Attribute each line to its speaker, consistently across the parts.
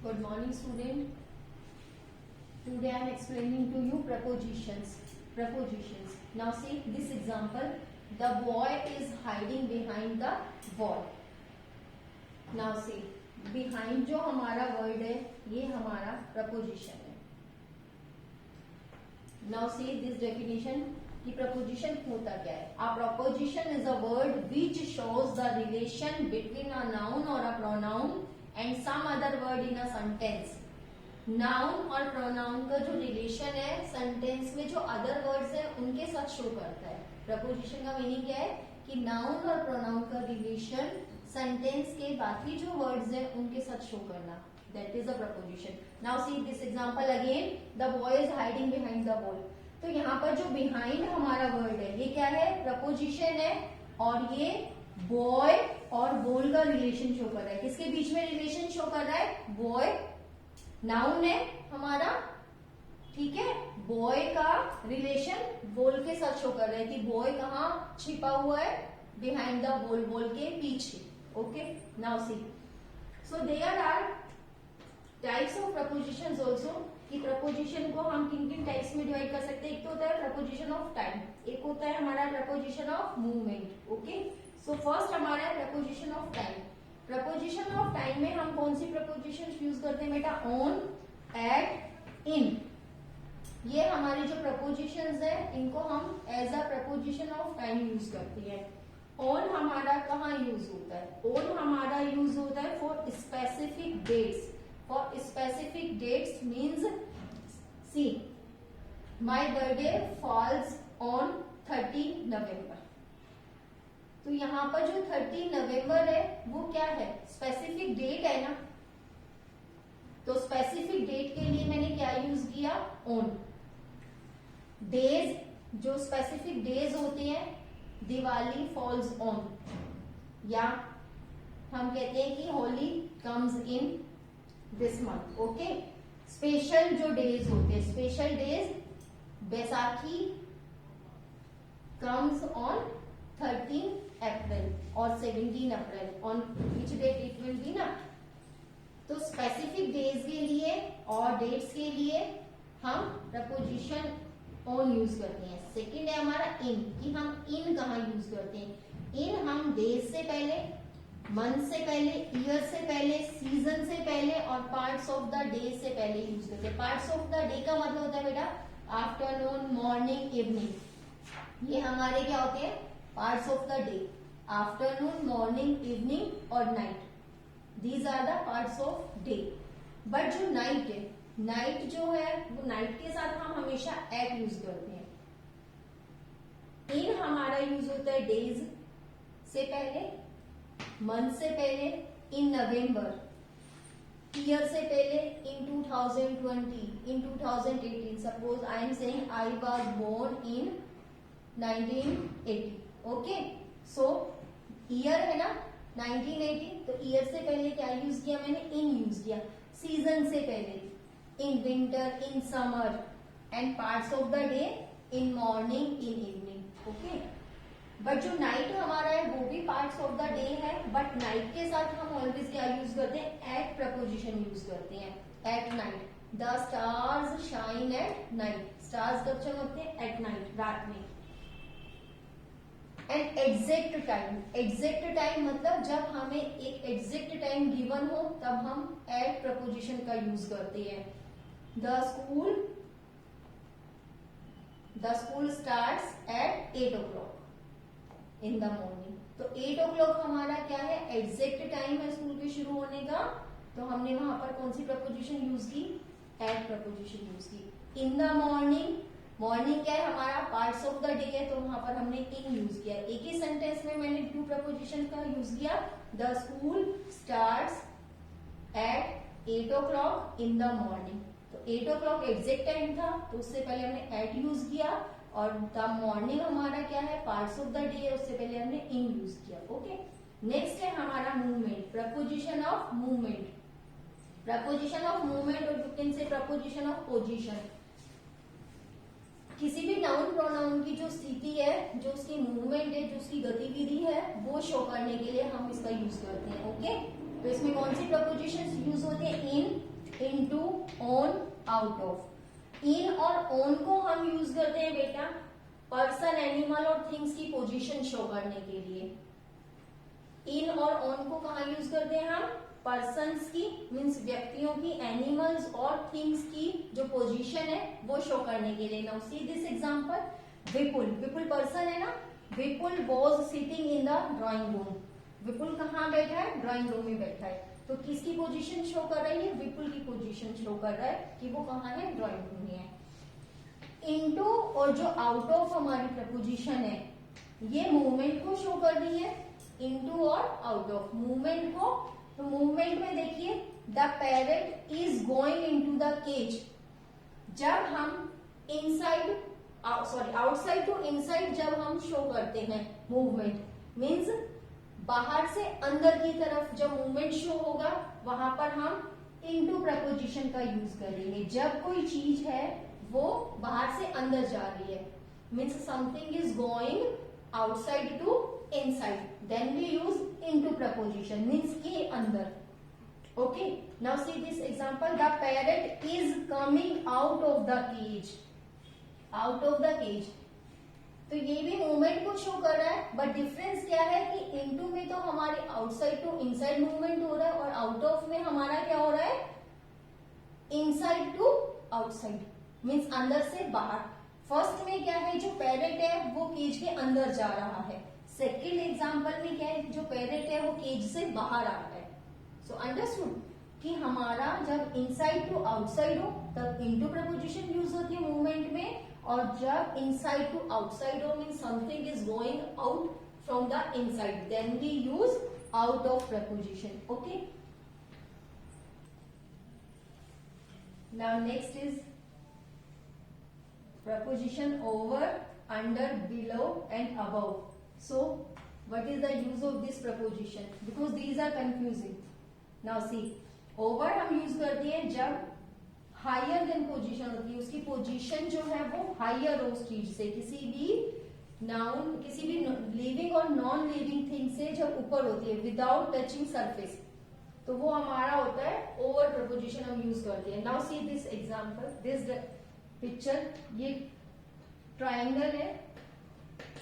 Speaker 1: Good morning, student. Today I am explaining to you prepositions. Prepositions. Now see this example. The boy is hiding behind the wall. Now see behind जो हमारा word है ये हमारा preposition है. Now see this definition कि preposition होता क्या है? A preposition is a word which shows the relation between a noun or a pronoun and some other word in a sentence. Noun और प्रोनाउन का जो रिलेशन है sentence में जो अदर वर्ड्स है उनके साथ शो करता है. प्रपोजिशन का मीनिंग क्या है कि नाउन और प्रोनाउन का रिलेशन सेंटेंस के बाकी जो वर्ड्स है उनके साथ शो करना. That is a preposition. Now see this example again. The boy is hiding behind the wall. तो यहाँ पर जो बिहाइंड हमारा वर्ड है ये क्या है? प्रपोजिशन है और ये बॉय और वॉल का रिलेशन शो कर रहा है. किसके बीच में रिलेशन शो कर रहा है? बॉय नाउन है हमारा, ठीक है. बॉय का रिलेशन वॉल के साथ शो कर रहे हैं कि बॉय कहाँ छिपा हुआ है? बिहाइंड द वॉल, वॉल के पीछे. Okay. Now see so there are types of prepositions also. कि प्रपोजिशन को हम किन किन टाइप्स में डिवाइड कर सकते हैं. एक तो होता है प्रपोजिशन ऑफ टाइम, एक होता है हमारा preposition of movement. Okay. So first हमारा है preposition of time. Preposition of time में हम कौन सी प्रपोजिशन यूज करते हैं बेटा? On, at, in. ये हमारी जो प्रपोजिशंस है इनको हम as a preposition of time use करते हैं. ऑन हमारा कहाँ यूज होता है? ऑन हमारा यूज होता है for specific dates. For specific dates means see my birthday falls on 30 November. तो यहाँ पर जो 30 नवंबर है वो क्या है? स्पेसिफिक डेट है ना. तो स्पेसिफिक डेट के लिए मैंने क्या यूज किया? ऑन. डेज, जो स्पेसिफिक डेज होते हैं, दिवाली फॉल्स ऑन, या हम कहते हैं कि Holi comes in this month. Okay. Special जो डेज होते हैं, special days, Baisakhi comes on 13 April और 17 April. On which date it will be ना. तो स्पेसिफिक डेज के लिए और डेट्स के लिए हम प्रपोजिशन ऑन यूज करते हैं. सेकंड है हमारा इन, कि हम इन कहाँ यूज करते हैं? इन हम डेज से पहले, मंथ से पहले, ईयर से पहले, सीजन से पहले और पार्ट्स ऑफ द डे से पहले यूज करते हैं. पार्ट्स ऑफ द डे का मतलब होता है बेटा आफ्टरनून, मॉर्निंग, इवनिंग. ये हमारे क्या होते हैं? Parts of the day. Afternoon, morning, evening और night. These are the parts of day. But जो नाइट है, नाइट जो है वो नाइट के साथ हम हमेशा एट यूज करते हैं. इन हमारा यूज होता है डेज से पहले, मंथ से पहले, इन नवंबर, ईयर से पहले, in 2020, in 2018. Suppose I am saying I was born in 1980. Okay. So year है ना 1980, तो ईयर से पहले क्या यूज किया मैंने? इन यूज किया. सीजन से पहले in winter, in summer, and parts of the day in morning, in evening. Okay. But जो नाइट हमारा है वो भी पार्ट्स ऑफ द डे है, बट नाइट के साथ हम ऑलवेज क्या यूज करते हैं? एट प्रपोजिशन यूज करते हैं. At night. The stars shine at night. Stars कब चमकते हैं? एट नाइट, रात में. And exact time. Exact time मतलब जब हमें एक एग्जैक्ट टाइम गिवन हो तब हम एट प्रपोजिशन का यूज करते हैं. The school starts at 8 o'clock in the morning. तो 8 o'clock हमारा क्या है? एग्जैक्ट टाइम है स्कूल के शुरू होने का. तो हमने वहां पर कौन सी प्रपोजिशन यूज की? एट प्रपोजिशन यूज की. इन द मॉर्निंग, मॉर्निंग क्या है हमारा? पार्ट्स ऑफ द डे है, तो वहां पर हमने इन यूज किया. एक ही सेंटेंस में मैंने टू प्रपोजिशन का यूज किया. The school starts at 8 o'clock in the morning. तो 8 o'clock एग्जैक्ट टाइम था, तो उससे पहले हमने एट यूज किया. और द मॉर्निंग हमारा क्या है? पार्ट्स ऑफ द डे है, उससे पहले हमने इन यूज किया. ओके. नेक्स्ट है हमारा movement. Preposition of movement. Preposition of movement और you can say preposition of position. किसी भी नाउन प्रोनाउन की जो स्थिति है, जो उसकी मूवमेंट है, जो उसकी गतिविधि है, वो शो करने के लिए हम इसका यूज करते हैं. ओके. तो इसमें कौन सी प्रपोजिशंस यूज होती है? इन, ऑन, आउट ऑफ। इन और ऑन को हम यूज करते हैं बेटा पर्सन, एनिमल और थिंग्स की पोजीशन शो करने के लिए। इन और ऑन को कहा यूज करते हैं हम? पर्सन्स की मीन्स व्यक्तियों की, एनिमल्स और थिंग्स की जो पोजीशन है वो शो करने के लिए। Now see this example, Vipul, Vipul person है ना, Vipul was sitting in the drawing room. Vipul कहाँ बैठा है? ड्राइंग रूम में बैठा है। तो किसकी पोजीशन शो कर रही है? विपुल की पोजीशन शो कर रहा है कि वो कहाँ है? ड्राइंग रूम में है। इनटू और जो आउट ऑफ हमारी प्रपोजिशन है ये मूवमेंट को शो कर रही है, इनटू और आउट ऑफ मूवमेंट को। तो मूवमेंट में देखिए the parrot is going into the cage. जब हम inside sorry outside to inside जब हम शो करते हैं मूवमेंट, मीन्स बाहर से अंदर की तरफ जब मूवमेंट शो होगा वहां पर हम इनटू प्रपोजिशन का यूज करेंगे। जब कोई चीज है वो बाहर से अंदर जा रही है, means something is going outside to inside, then we use into preposition, means के अंदर। Okay, now see this example, the parrot is coming out of the cage. Out of the cage, तो ये भी मूवमेंट को show कर रहा है, but difference क्या है कि इनटू में तो हमारे आउटसाइड टू इनसाइड मूवमेंट हो रहा है और आउट ऑफ में हमारा क्या हो रहा है? इनसाइड टू आउटसाइड, मीन्स अंदर से बाहर। फर्स्ट में क्या है? जो पैरेट है वो केज के अंदर जा रहा है। सेकेंड एग्जाम्पल में क्या है? जो पैरेट है वो केज से बाहर आ रहा है। सो अंडरस्टूड कि हमारा जब इनसाइड टू आउटसाइड हो तब इनटू प्रपोजिशन यूज होती है मूवमेंट में, और जब इनसाइड टू आउटसाइड हो mean something is going out from the inside, then we use out of preposition. Okay, now next is preposition over, under, below and above. So what is the use of this preposition? Because these are confusing. Now see, over हम use करते हैं जब higher than position होती है, उसकी position जो है वो हायर हो उस चीज से, किसी भी नाउन, किसी भी लिविंग और नॉन लिविंग थिंग से जब ऊपर होती है विदाउट टचिंग सरफेस, तो वो हमारा होता है ओवर प्रपोजिशन हम यूज करते हैं। Now see this example, this picture, ये ट्राइंगल है,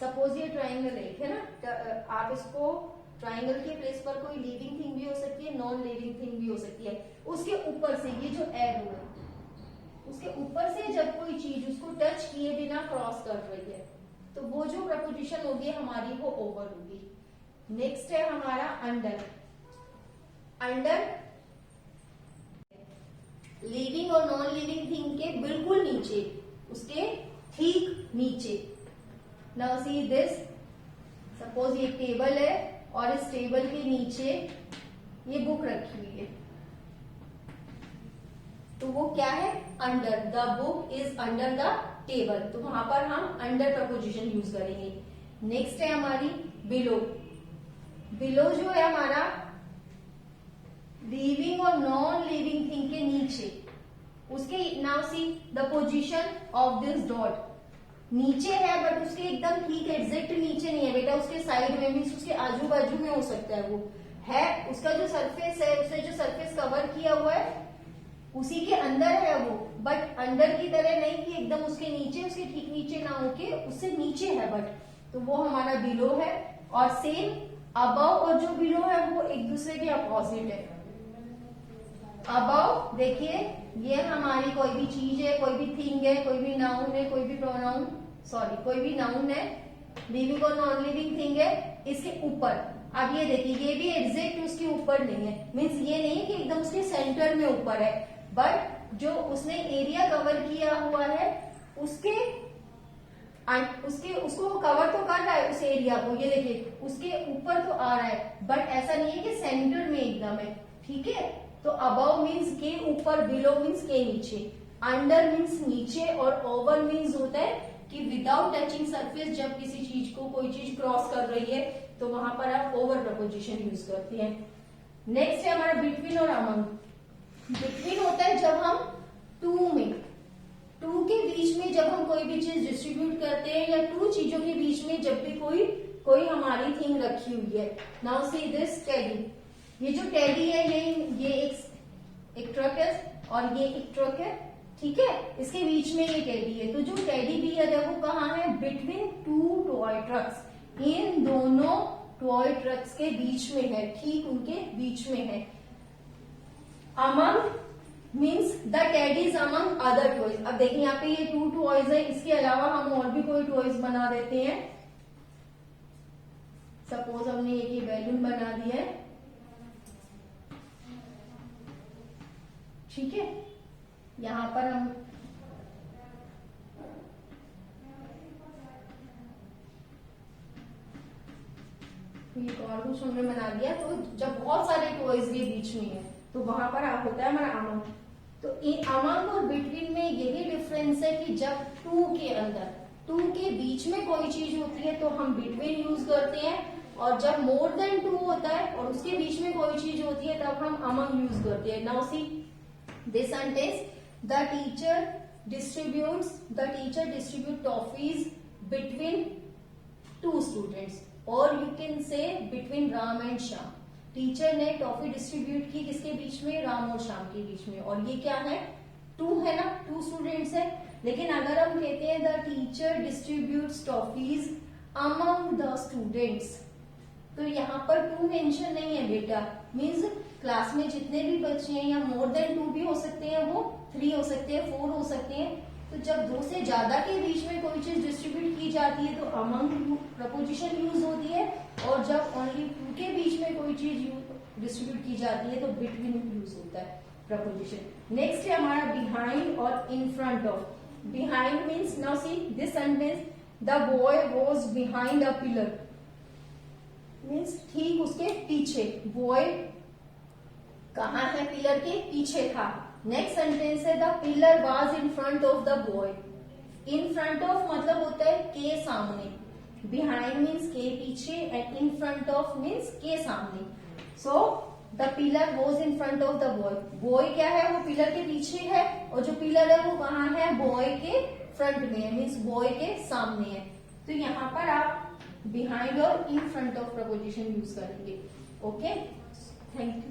Speaker 1: सपोज ये ट्राइंगल है ना, आप इसको ट्राइंगल के प्लेस पर कोई लिविंग थिंग भी हो सकती है, नॉन लिविंग थिंग भी हो सकती है। उसके ऊपर से ये जो एरो है उसके ऊपर से जब कोई चीज उसको टच किए बिना क्रॉस कर रही है तो वो जो प्रपोजिशन होगी हमारी वो ओवर होगी। नेक्स्ट है हमारा अंडर। अंडर लिविंग और नॉन लिविंग थिंग के बिल्कुल नीचे, उसके ठीक नीचे। नाउ सी दिस, सपोज ये टेबल है और इस टेबल के नीचे ये बुक रखी हुई है, तो वो क्या है? Under. The book is under the table, तो वहां पर हम अंडर प्रपोजिशन यूज करेंगे। नेक्स्ट है हमारी बिलो। बिलो जो है हमारा लिविंग और नॉन लिविंग थिंग के नीचे, उसके now see the position of this dot, नीचे है बट उसके एकदम ठीक एग्जैक्ट नीचे नहीं है बेटा, उसके साइड में भी, उसके आजू बाजू में हो सकता है, वो है उसका जो सरफेस है, उसने जो सरफेस कवर किया हुआ है उसी के अंदर है वो, बट अंदर की तरह नहीं कि एकदम उसके नीचे, उसके ठीक नीचे ना होके उससे नीचे है, बट तो वो हमारा बिलो है। और सेम अबव और जो बिलो है वो एक दूसरे के अपोजिट है। अबव देखिए ये हमारी कोई भी चीज है, कोई भी थिंग है, कोई भी नाउन है, कोई भी प्रोनाउन, सॉरी कोई भी नाउन है, लिविंग और नॉन लिविंग थिंग है, इसके ऊपर। अब ये देखिए ये भी एग्जैक्ट उसके ऊपर नहीं है, मीन्स ये नहीं है कि एकदम उसके सेंटर में ऊपर है, बट जो उसने एरिया कवर किया हुआ है उसके उसको कवर तो कर रहा है उस एरिया को, ये देखिए उसके ऊपर तो आ रहा है, बट ऐसा नहीं है कि सेंटर में एकदम है। ठीक है, तो अबव मीन्स के ऊपर, बिलो मीन्स के नीचे, अंडर मीन्स नीचे, और ओवर मीन्स होता है कि विदाउट टचिंग सरफेस जब किसी चीज को कोई चीज क्रॉस कर रही है तो वहां पर आप ओवर प्रपोजिशन यूज करते हैं। नेक्स्ट है हमारा बिटवीन और अमंग। बिटवीन होता है जब हम टू में, टू के बीच में जब हम कोई भी चीज डिस्ट्रीब्यूट करते हैं, या टू चीजों के बीच में जब भी कोई हमारी थिंग रखी हुई है। नाउ सी दिस टेडी, ये जो टेडी है ये एक ट्रक है, और ये एक ट्रक है, ठीक है, इसके बीच में ये टेडी है। तो जो टेडी बियर है वो कहाँ है? बिटवीन टू टॉय ट्रक्स, इन दोनों टॉय ट्रक्स के बीच में है, ठीक उनके बीच में है। Among means the teddies among other toys. अब देखिए यहाँ पे ये 2 टॉयज है, इसके अलावा हम और भी कोई टॉयज बना देते हैं। सपोज हमने एक ये बैलून बना दिया है, ठीक है, यहां पर हम एक और कुछ हमने बना दिया। तो जब बहुत सारे टॉयज के बीच में है तो वहां पर होता है हमारा अमंग। तो अमंग और बिटवीन में यही डिफरेंस है कि जब टू के अंदर, टू के बीच में कोई चीज होती है तो हम बिटवीन यूज करते हैं, और जब मोर देन टू होता है और उसके बीच में कोई चीज होती है तब हम अमंग यूज करते हैं। Now see this sentence, the teacher distribute toffees between two students, और you can say between Ram and Shyam. Teacher ने टॉफी डिस्ट्रीब्यूट की किसके बीच में? राम और श्याम के बीच में। और ये क्या है? टू है ना, 2 स्टूडेंट्स है। लेकिन अगर हम कहते हैं the teacher distributes toffees among the students, तो यहाँ पर 2 मेंशन नहीं है बेटा। मीन्स क्लास में जितने भी बच्चे हैं, या मोर देन 2 भी हो सकते हैं, वो 3 हो सकते हैं, 4 हो सकते हैं। तो जब 2 से ज्यादा के बीच में कोई चीज डिस्ट्रीब्यूट की जाती है तो अमंग प्रपोजिशन यूज होती है, और जब ओनली 2 के बीच में कोई चीज डिस्ट्रीब्यूट की जाती है तो बिटवीन यूज होता है प्रपोजिशन। नेक्स्ट है हमारा बिहाइंड और in front of. Behind means, now see this sentence, the boy was behind a pillar, means ठीक उसके पीछे। बॉय कहाँ है? पिलर के पीछे था। नेक्स्ट सेंटेंस है the pillar was in front of the boy. In front of मतलब होता है के सामने, बिहाइंड मीन्स के पीछे, and in front of means के सामने। So the pillar was in front of the boy. Boy क्या है? वो पिलर के पीछे है, और जो पिलर है वो कहाँ है? बॉय के फ्रंट में है, मीन्स बॉय के सामने है। तो यहाँ पर आप बिहाइंड और in front of preposition use करेंगे। Okay, thank you.